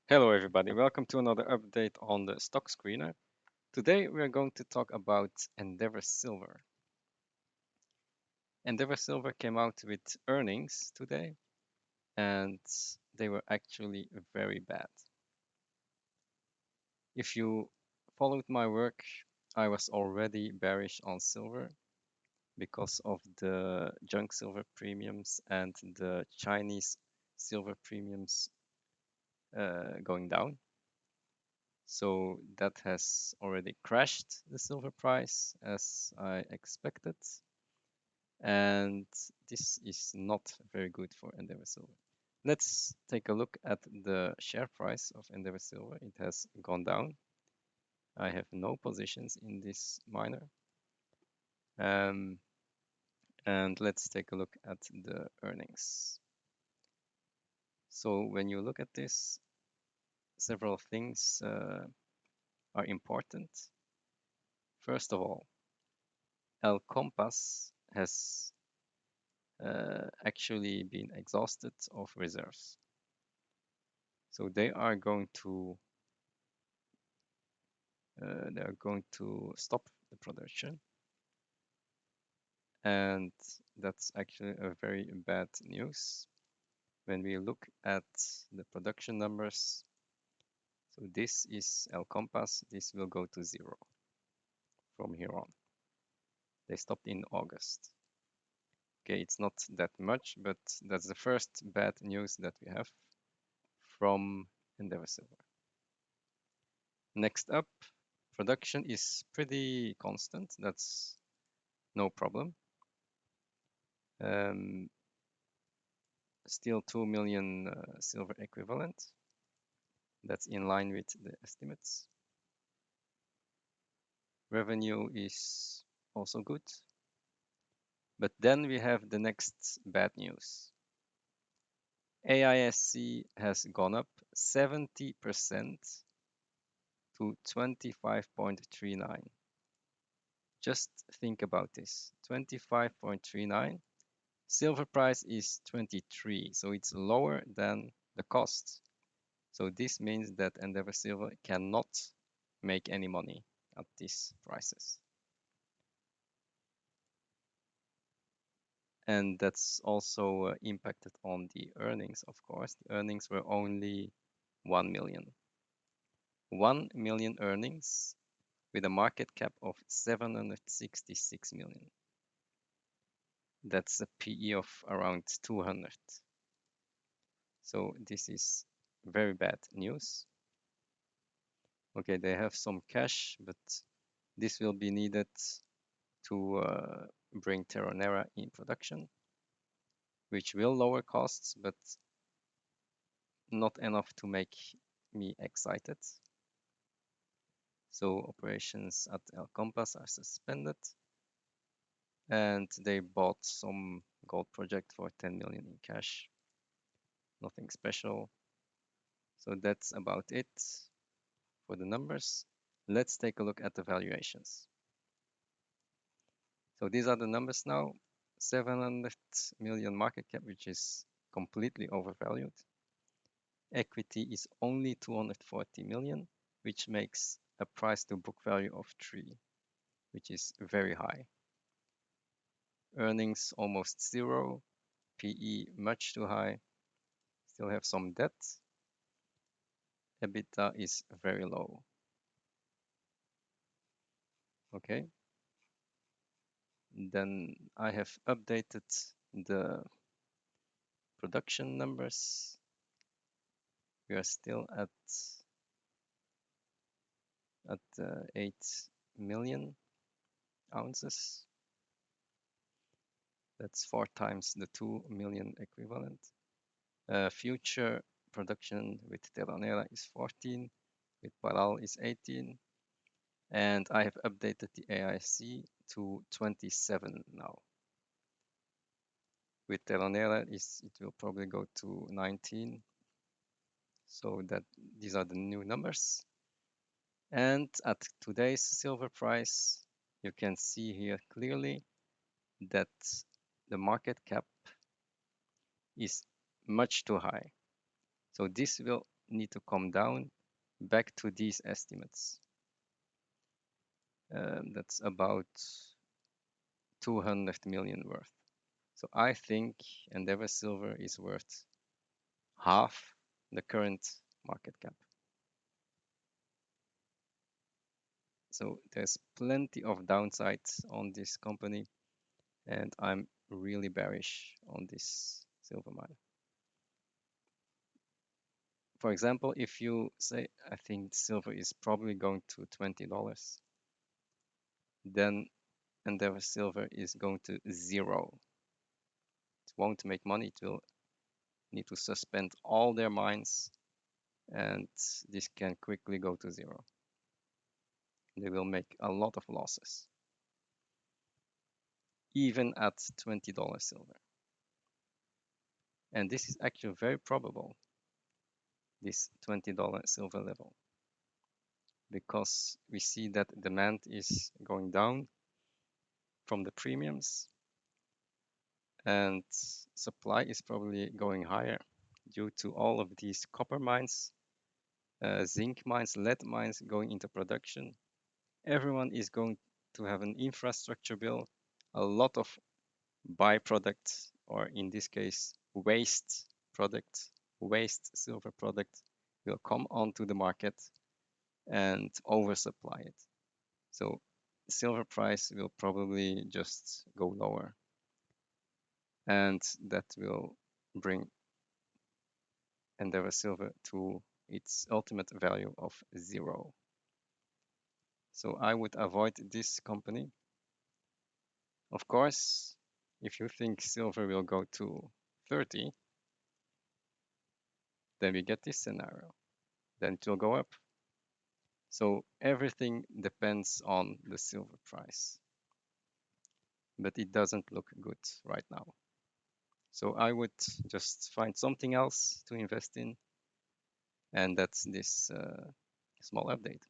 Hello everybody, welcome to another update on the stock screener. Today we are going to talk about Endeavour Silver. Endeavour Silver came out with earnings today and they were actually very bad. If you followed my work, I was already bearish on silver because of the junk silver premiums and the Chinese silver premiums going down. So that has already crashed the silver price as I expected. And this is not very good for Endeavour Silver. Let's take a look at the share price of Endeavour Silver. It has gone down. I have no positions in this miner. And let's take a look at the earnings. So when you look at this, several things are important. First of all, El Compass has actually been exhausted of reserves. So they are going to stop the production, and that's actually a very bad news. When we look at the production numbers, so this is El Compass, this will go to zero from here on. They stopped in August. Okay, it's not that much, but that's the first bad news that we have from Endeavour Silver. Next up, production is pretty constant. That's no problem. Still 2 million silver equivalent. That's in line with the estimates. Revenue is also good. But then we have the next bad news. AISC has gone up 70% to 25.39. Just think about this, 25.39. Silver price is 23, so it's lower than the cost. So this means that Endeavour Silver cannot make any money at these prices. And that's also impacted on the earnings, of course. The earnings were only 1 million. 1 million earnings with a market cap of 766 million. That's a PE of around 200. So this is very bad news. Okay, they have some cash, but this will be needed to bring Terronera in production, which will lower costs, but not enough to make me excited. So operations at El Compass are suspended, and they bought some gold project for 10 million in cash. Nothing special. So that's about it for the numbers. Let's take a look at the valuations. So these are the numbers now. 700 million market cap, which is completely overvalued. Equity is only 240 million, which makes a price to book value of 3, which is very high. Earnings almost zero, PE much too high, still have some debt. EBITDA is very low. Okay. Then I have updated the production numbers. We are still at 8 million ounces. That's 4 times the 2 million equivalent. Future production with Terronera is 14, with Paral is 18, and I have updated the AIC to 27 now. With Terronera, it will probably go to 19. So that these are the new numbers. And at today's silver price, you can see here clearly that the market cap is much too high. So this will need to come down back to these estimates. That's about 200 million worth. So I think Endeavour Silver is worth half the current market cap. So there's plenty of downsides on this company, and I'm really bearish on this silver mine. For example, if you say, I think silver is probably going to $20, then Endeavour Silver is going to zero. It won't make money. It will need to suspend all their mines, and this can quickly go to zero. They will make a lot of losses, even at $20 silver. And this is actually very probable, this $20 silver level, because we see that demand is going down from the premiums and supply is probably going higher due to all of these copper mines, zinc mines, lead mines going into production. Everyone is going to have an infrastructure bill, a lot of byproducts, or in this case, waste product, waste silver product will come onto the market and oversupply it. So silver price will probably just go lower, and that will bring Endeavour Silver to its ultimate value of zero. So I would avoid this company. Of course, if you think silver will go to 30, then we get this scenario. Then it will go up. So everything depends on the silver price. But it doesn't look good right now. So I would just find something else to invest in. And that's this small update.